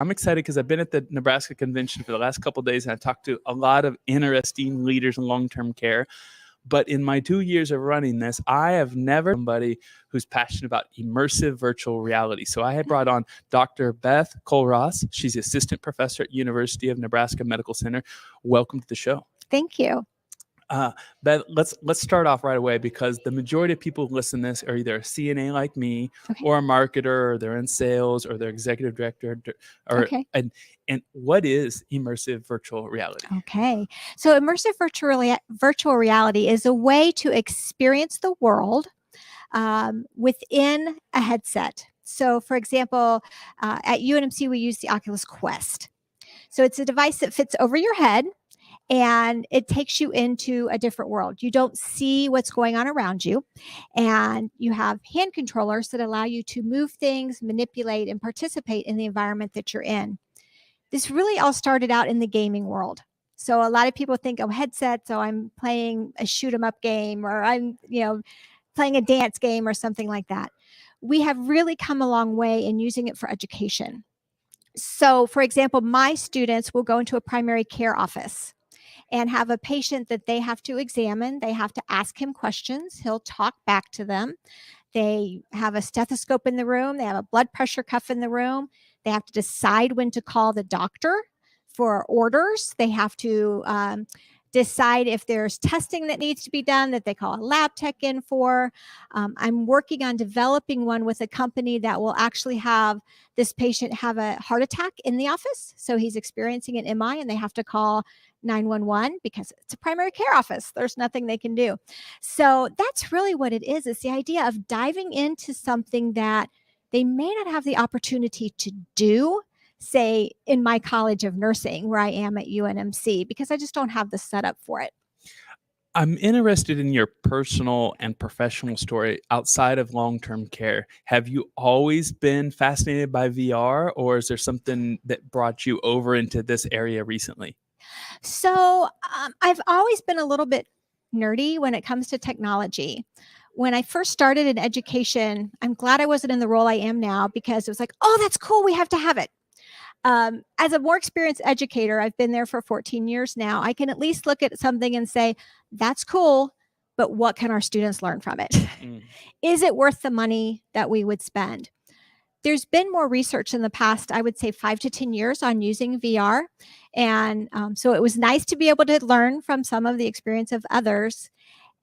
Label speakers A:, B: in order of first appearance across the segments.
A: I'm excited because I've been at the Nebraska convention for the last couple of days, and I've talked to a lot of interesting leaders in long-term care. But in my 2 years of running this, I have never somebody who's passionate about immersive virtual reality. So I had brought on Dr. Beth Culross. She's the assistant professor at University of Nebraska Medical Center. Welcome to the show.
B: Thank you.
A: Beth, let's start off right away, because the majority of people who listen to this are either a CNA like me, or a marketer, or they're in sales, or they're executive director, or and what is immersive virtual reality?
B: Okay, so immersive virtual reality is a way to experience the world within a headset. So, for example, at UNMC we use the Oculus Quest. So it's a device that fits over your head, and it takes you into a different world. You don't see what's going on around you, and you have hand controllers that allow you to move things, manipulate, and participate in the environment that you're in. This really all started out in the gaming world. So a lot of people think, oh, headsets, so I'm playing a shoot 'em up game, or I'm, playing a dance game or something like that. We have really come a long way in using it for education. So, for example, my students will go into a primary care office and have a patient that they have to examine. They have to ask him questions. He'll talk back to them. They have a stethoscope in the room. They have a blood pressure cuff in the room. They have to decide when to call the doctor for orders. They have to decide if there's testing that needs to be done that they call a lab tech in for. I'm working on developing one with a company that will actually have this patient have a heart attack in the office. So he's experiencing an MI and they have to call 911 because it's a primary care office. There's nothing they can do. So that's really what it is. It's the idea of diving into something that they may not have the opportunity to do, say, in my College of Nursing, where I am at UNMC, because I just don't have the setup for it.
A: I'm interested in your personal and professional story outside of long-term care. Have you always been fascinated by VR, or is there something that brought you over into this area recently?
B: So I've always been a little bit nerdy when it comes to technology. When I first started in education, I'm glad I wasn't in the role I am now, because it was like, oh, that's cool, we have to have it. As a more experienced educator, I've been there for 14 years now. I can at least look at something and say, that's cool, but what can our students learn from it? Is it worth the money that we would spend? There's been more research in the past, I would say 5 to 10 years, on using VR. And so it was nice to be able to learn from some of the experience of others,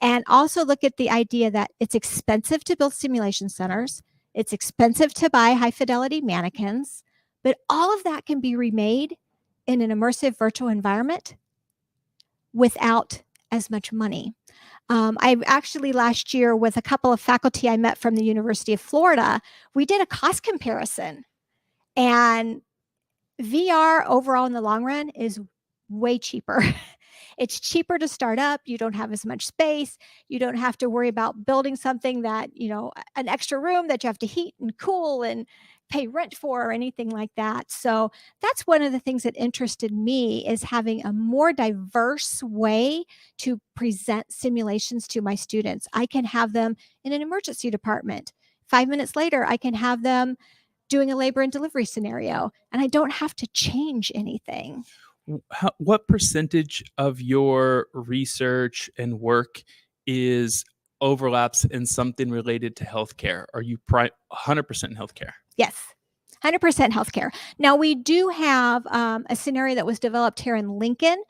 B: and also look at the idea that it's expensive to build simulation centers. It's expensive to buy high fidelity mannequins. But all of that can be remade in an immersive virtual environment without as much money. I actually last year, with a couple of faculty I met from the University of Florida, we did a cost comparison. And VR overall in the long run is way cheaper. It's cheaper to start up. You don't have as much space. You don't have to worry about building something that, an extra room that you have to heat and cool and pay rent for, or anything like that. So that's one of the things that interested me, is having a more diverse way to present simulations to my students. I can have them in an emergency department. 5 minutes later, I can have them doing a labor and delivery scenario, and I don't have to change anything.
A: What percentage of your research and work is overlaps in something related to healthcare? Are you 100% in healthcare?
B: Yes, 100% healthcare. Now, we do have a scenario that was developed here in Lincoln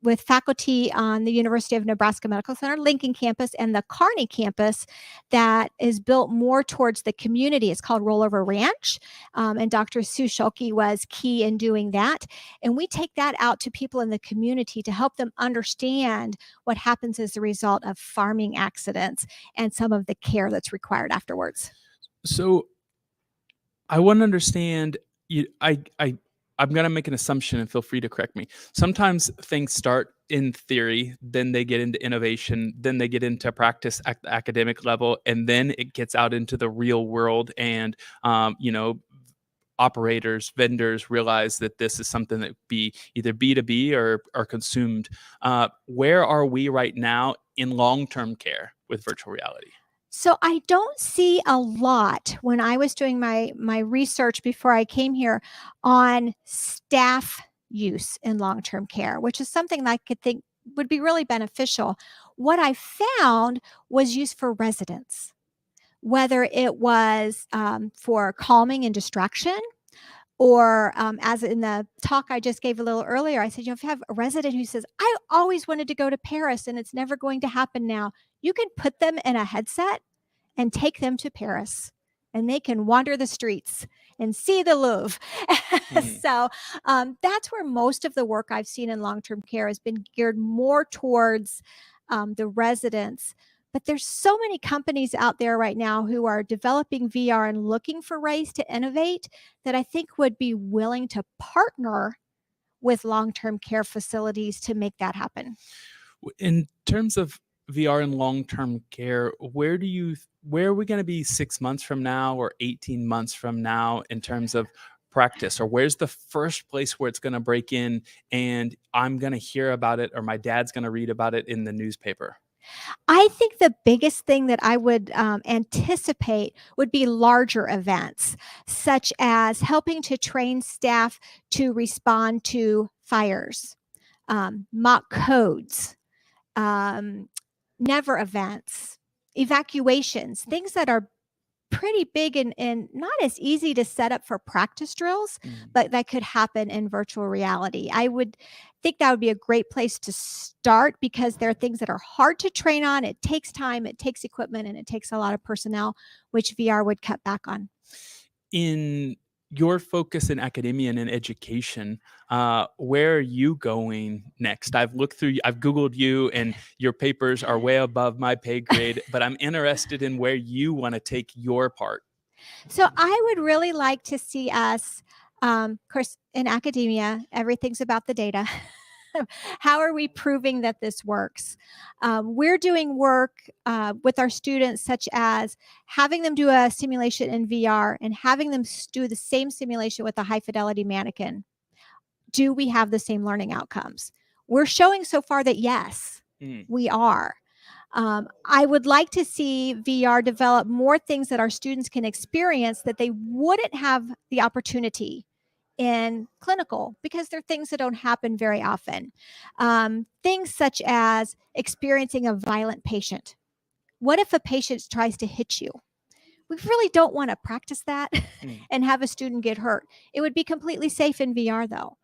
B: with faculty on the University of Nebraska Medical Center, Lincoln campus, and the Kearney campus, that is built more towards the community. It's called Rollover Ranch, and Dr. Sue Schulke was key in doing that. And we take that out to people in the community to help them understand what happens as a result of farming accidents and some of the care that's required afterwards.
A: So I want to understand, I'm going to make an assumption, and feel free to correct me. Sometimes things start in theory, then they get into innovation, then they get into practice at the academic level, and then it gets out into the real world. And, operators, vendors realize that this is something that be either B2B or consumed. Where are we right now in long-term care with virtual reality?
B: So I don't see a lot when I was doing my research before I came here on staff use in long-term care, which is something that I could think would be really beneficial. What I found was use for residents, whether it was for calming and distraction, or as in the talk I just gave a little earlier, I said, if you have a resident who says, I always wanted to go to Paris and it's never going to happen now, you can put them in a headset and take them to Paris, and they can wander the streets and see the Louvre. So that's where most of the work I've seen in long-term care has been geared more towards the residents. But there's so many companies out there right now who are developing VR and looking for ways to innovate that I think would be willing to partner with long-term care facilities to make that happen.
A: In terms of VR and long-term care, where are we going to be 6 months from now or 18 months from now in terms of practice? Or where's the first place where it's going to break in and I'm going to hear about it, or my dad's going to read about it in the newspaper?
B: I think the biggest thing that I would anticipate would be larger events, such as helping to train staff to respond to fires, mock codes, never events, evacuations, things that are pretty big and not as easy to set up for practice drills, but that could happen in virtual reality. I would think that would be a great place to start because there are things that are hard to train on. It takes time, it takes equipment, and it takes a lot of personnel, which VR would cut back on.
A: In your focus in academia and in education, where are you going next? I've Googled you, and your papers are way above my pay grade, but I'm interested in where you want to take your part.
B: So I would really like to see us, of course, in academia, everything's about the data. How are we proving that this works? We're doing work with our students, such as having them do a simulation in VR and having them do the same simulation with a high fidelity mannequin. Do we have the same learning outcomes? We're showing so far that yes, we are. I would like to see VR develop more things that our students can experience that they wouldn't have the opportunity in clinical, because they're things that don't happen very often. Things such as experiencing a violent patient. What if a patient tries to hit you? We really don't want to practice that and have a student get hurt. It would be completely safe in VR, though,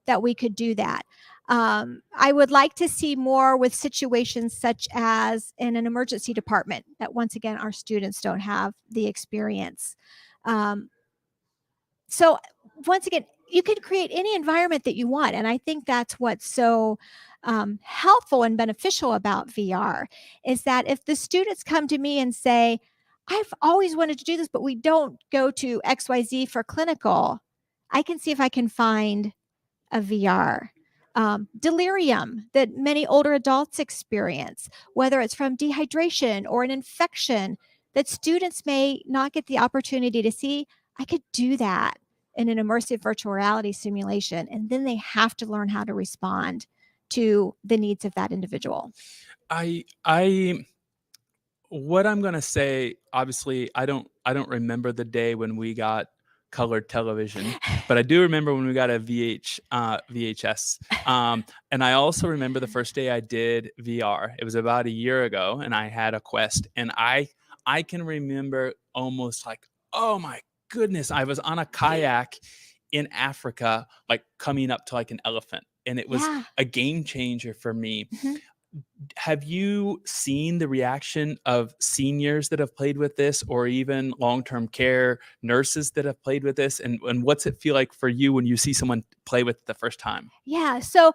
B: that we could do that. I would like to see more with situations such as in an emergency department that, once again, our students don't have the experience. So once again, you can create any environment that you want. And I think that's what's so helpful and beneficial about VR is that if the students come to me and say, I've always wanted to do this, but we don't go to XYZ for clinical, I can see if I can find a VR. Delirium that many older adults experience, whether it's from dehydration or an infection that students may not get the opportunity to see, I could do that in an immersive virtual reality simulation, and then they have to learn how to respond to the needs of that individual.
A: What I'm going to say, obviously, I don't remember the day when we got colored television, but I do remember when we got a VHS. And I also remember the first day I did VR. It was about a year ago, and I had a Quest, and I can remember almost like, oh my goodness, I was on a kayak in Africa, like coming up to like an elephant, and it was a game changer for me. Have you seen the reaction of seniors that have played with this, or even long-term care nurses that have played with this? And what's it feel like for you when you see someone play with it the first time?
B: Yeah. So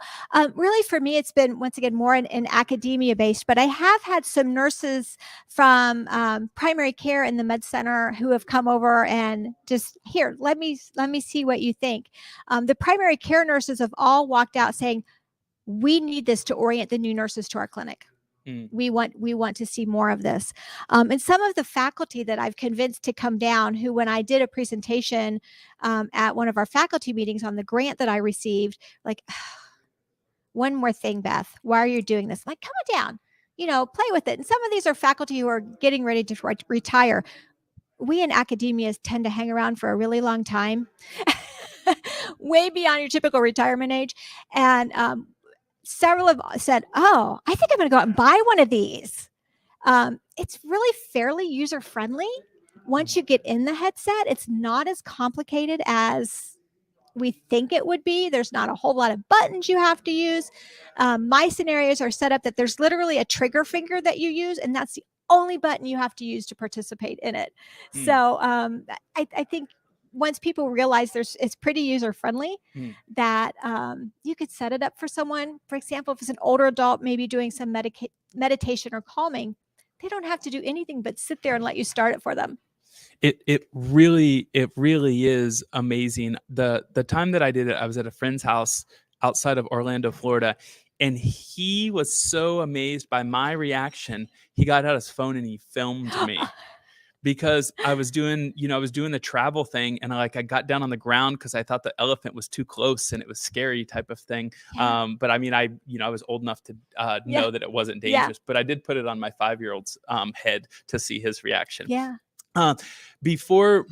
B: really for me, it's been, once again, more in academia based, but I have had some nurses from primary care in the med center who have come over and just, here, let me see what you think. The primary care nurses have all walked out saying, we need this to orient the new nurses to our clinic. We want to see more of this. And some of the faculty that I've convinced to come down, who, when I did a presentation at one of our faculty meetings on the grant that I received, like, one more thing, Beth, why are you doing this? I'm like, come on down. play with it. And some of these are faculty who are getting ready to retire. We in academia tend to hang around for a really long time, way beyond your typical retirement age. And several have said, oh, I think I'm going to go out and buy one of these. It's really fairly user-friendly. Once you get in the headset, it's not as complicated as we think it would be. There's not a whole lot of buttons you have to use. My scenarios are set up that there's literally a trigger finger that you use, and that's the only button you have to use to participate in it. So I think once people realize it's pretty user-friendly, that you could set it up for someone. For example, if it's an older adult, maybe doing some meditation or calming, they don't have to do anything but sit there and let you start it for them.
A: It really is amazing. The time that I did it, I was at a friend's house outside of Orlando, Florida, and he was so amazed by my reaction. He got out his phone and he filmed me. Because I was doing the travel thing, and I got down on the ground because I thought the elephant was too close and it was scary type of thing.
B: Yeah.
A: But I mean, I was old enough to know that it wasn't dangerous. But I did put it on my 5-year-old's head to see his reaction.
B: Yeah.
A: Before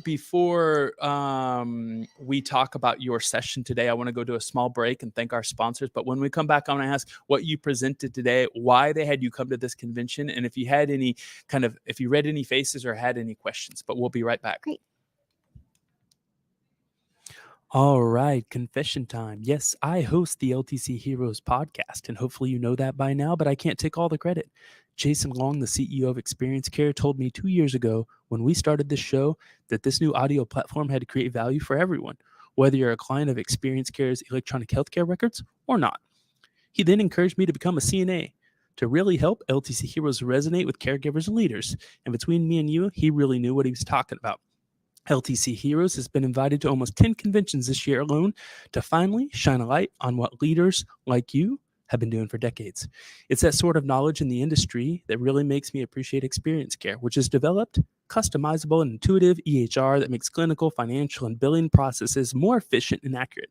A: we talk about your session today, I want to go to a small break and thank our sponsors. But when we come back, I want to ask what you presented today, why they had you come to this convention, and if you had if you read any faces or had any questions. But we'll be right back.
B: Great.
A: All right, confession time. Yes, I host the LTC Heroes podcast, and hopefully you know that by now, but I can't take all the credit. Jason Long, the CEO of Experience Care, told me 2 years ago when we started this show that this new audio platform had to create value for everyone, whether you're a client of Experience Care's electronic healthcare records or not. He then encouraged me to become a CNA to really help LTC Heroes resonate with caregivers and leaders. And between me and you, he really knew what he was talking about. LTC Heroes has been invited to almost 10 conventions this year alone to finally shine a light on what leaders like you have been doing for decades. It's that sort of knowledge in the industry that really makes me appreciate Experience Care, which has developed customizable and intuitive EHR that makes clinical, financial, and billing processes more efficient and accurate.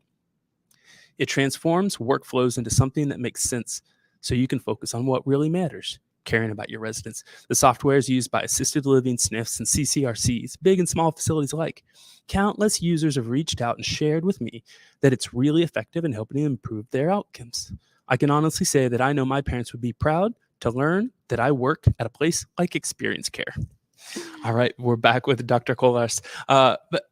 A: It transforms workflows into something that makes sense so you can focus on what really matters, caring about your residents. The software is used by assisted living SNFs and CCRCs, big and small facilities alike. Countless users have reached out and shared with me that it's really effective in helping them improve their outcomes. I can honestly say that I know my parents would be proud to learn that I work at a place like Experience Care. All right, we're back with Dr. Culross.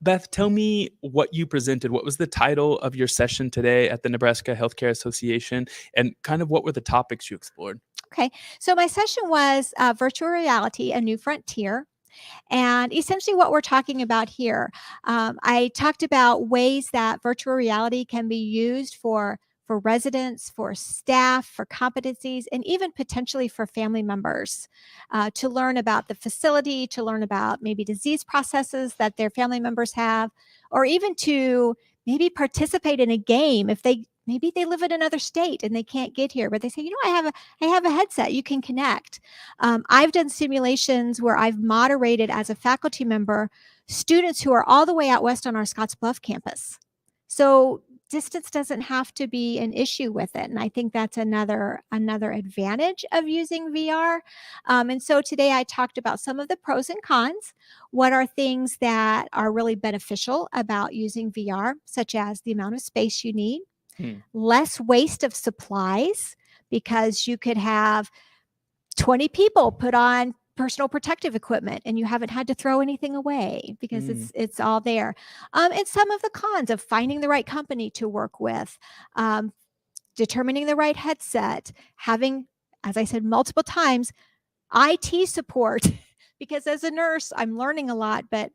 A: Beth, tell me what you presented. What was the title of your session today at the Nebraska Healthcare Association, and kind of what were the topics you explored?
B: Okay, so my session was virtual reality, a new frontier. And essentially what we're talking about here, I talked about ways that virtual reality can be used for residents, for staff, for competencies, and even potentially for family members to learn about the facility, to learn about maybe disease processes that their family members have, or even to maybe participate in a game if maybe they live in another state and they can't get here, but they say, I have a headset, you can connect. I've done simulations where I've moderated as a faculty member students who are all the way out west on our Scottsbluff campus. So distance doesn't have to be an issue with it. And I think that's another advantage of using VR. And so today I talked about some of the pros and cons. What are things that are really beneficial about using VR, such as the amount of space you need, less waste of supplies, because you could have 20 people put on personal protective equipment and you haven't had to throw anything away because it's all there. And some of the cons of finding the right company to work with, determining the right headset, having, as I said multiple times, IT support, because as a nurse, I'm learning a lot, but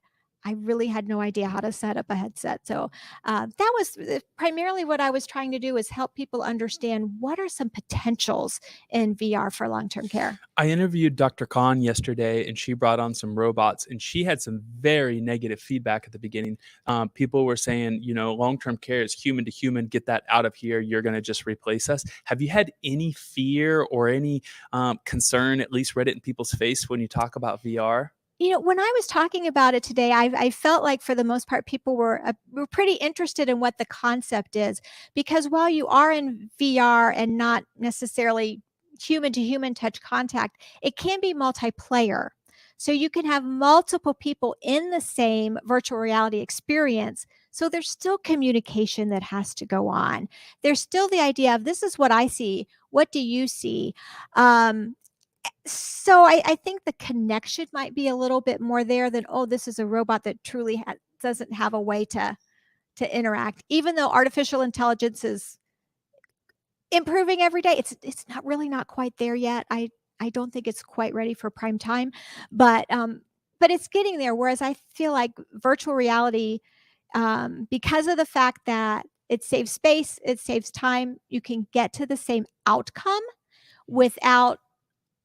B: I really had no idea how to set up a headset. So that was primarily what I was trying to do, is help people understand what are some potentials in VR for long-term care.
A: I interviewed Dr. Khan yesterday, and she brought on some robots, and she had some very negative feedback at the beginning. People were saying, long-term care is human to human. Get that out of here. You're going to just replace us. Have you had any fear or any concern, at least read it in people's face when you talk about VR?
B: When I was talking about it today, I felt like for the most part, people were pretty interested in what the concept is, because while you are in VR and not necessarily, human to human touch contact, it can be multiplayer. So you can have multiple people in the same virtual reality experience. So there's still communication that has to go on. There's still the idea of, this is what I see. What do you see? So I think the connection might be a little bit more there than, oh, this is a robot that truly doesn't have a way to interact. Even though artificial intelligence is improving every day, it's not quite there yet. I don't think it's quite ready for prime time, but it's getting there. Whereas I feel like virtual reality, because of the fact that it saves space, it saves time, you can get to the same outcome without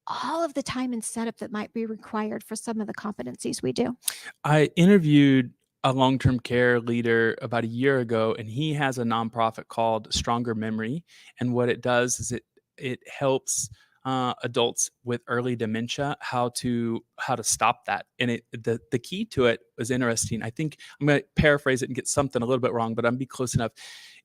B: all of the time and setup that might be required for some of the competencies we do.
A: I interviewed a long-term care leader about a year ago, and he has a nonprofit called Stronger Memory. And what it does is it helps adults with early dementia how to stop that. And the key to it was interesting. I think I'm going to paraphrase it and get something a little bit wrong, but I'm be close enough.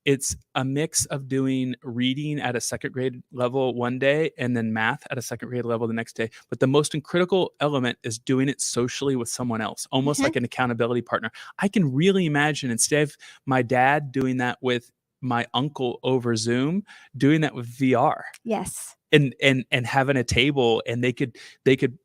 A: It's a mix of doing reading at a second grade level one day and then math at a second grade level the next day. But the most critical element is doing it socially with someone else, almost like an accountability partner. I can really imagine, instead of my dad doing that with my uncle over Zoom, doing that with VR.
B: Yes.
A: And having a table, and they could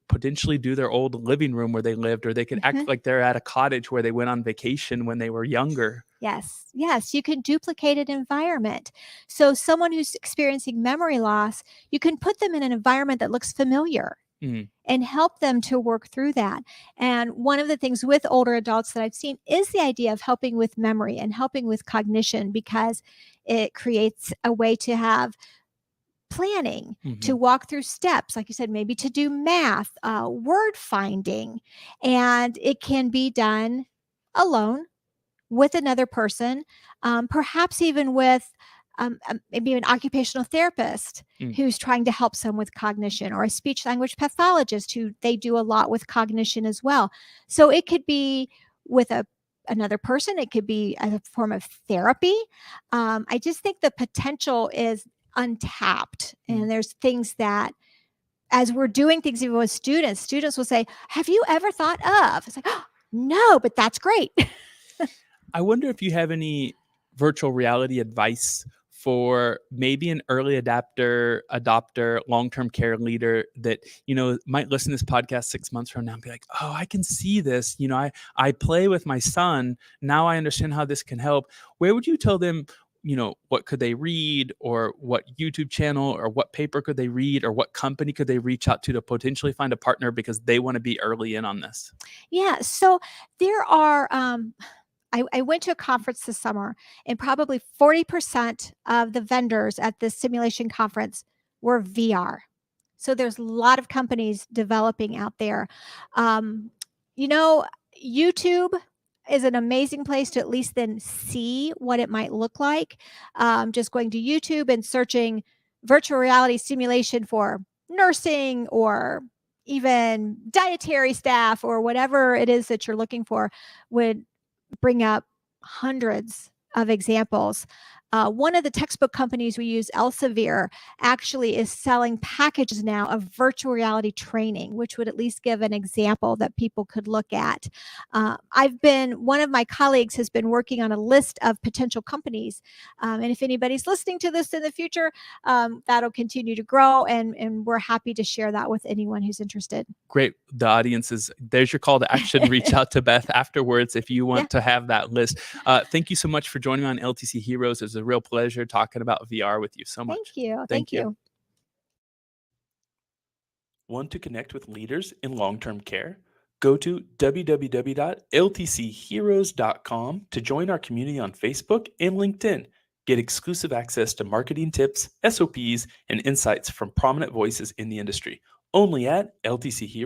A: potentially do their old living room where they lived, or they could act like they're at a cottage where they went on vacation when they were younger.
B: Yes. You can duplicate an environment. So someone who's experiencing memory loss, you can put them in an environment that looks familiar and help them to work through that. And one of the things with older adults that I've seen is the idea of helping with memory and helping with cognition, because it creates a way to have planning, to walk through steps, like you said, maybe to do math, word finding, and it can be done alone with another person, perhaps even with maybe an occupational therapist who's trying to help some with cognition, or a speech language pathologist who they do a lot with cognition as well. So it could be with another person. It could be a form of therapy. I just think the potential is untapped. And there's things that, as we're doing things even with students will say, have you ever thought of? It's like, oh, no, but that's great.
A: I wonder if you have any virtual reality advice for maybe an early adopter, long-term care leader that, might listen to this podcast 6 months from now and be like, oh, I can see this. I play with my son. Now I understand how this can help. Where would you tell them, what could they read, or what YouTube channel, or what paper could they read, or what company could they reach out to potentially find a partner because they want to be early in on this?
B: Yeah. So there are, I went to a conference this summer, and probably 40% of the vendors at this simulation conference were VR. So there's a lot of companies developing out there. YouTube is an amazing place to at least then see what it might look like. Just going to YouTube and searching virtual reality simulation for nursing, or even dietary staff, or whatever it is that you're looking for, would bring up hundreds of examples. One of the textbook companies we use, Elsevier, actually is selling packages now of virtual reality training, which would at least give an example that people could look at. One of my colleagues has been working on a list of potential companies. And if anybody's listening to this in the future, that'll continue to grow, and we're happy to share that with anyone who's interested.
A: Great. The audience there's your call to action. Reach out to Beth afterwards if you want to have that list. Thank you so much for joining me on LTC Heroes. It was a real pleasure talking about VR with you so much.
B: Thank you. Thank you.
A: Want to connect with leaders in long-term care? Go to www.ltcheroes.com to join our community on Facebook and LinkedIn. Get exclusive access to marketing tips, SOPs, and insights from prominent voices in the industry. Only at LTC Heroes.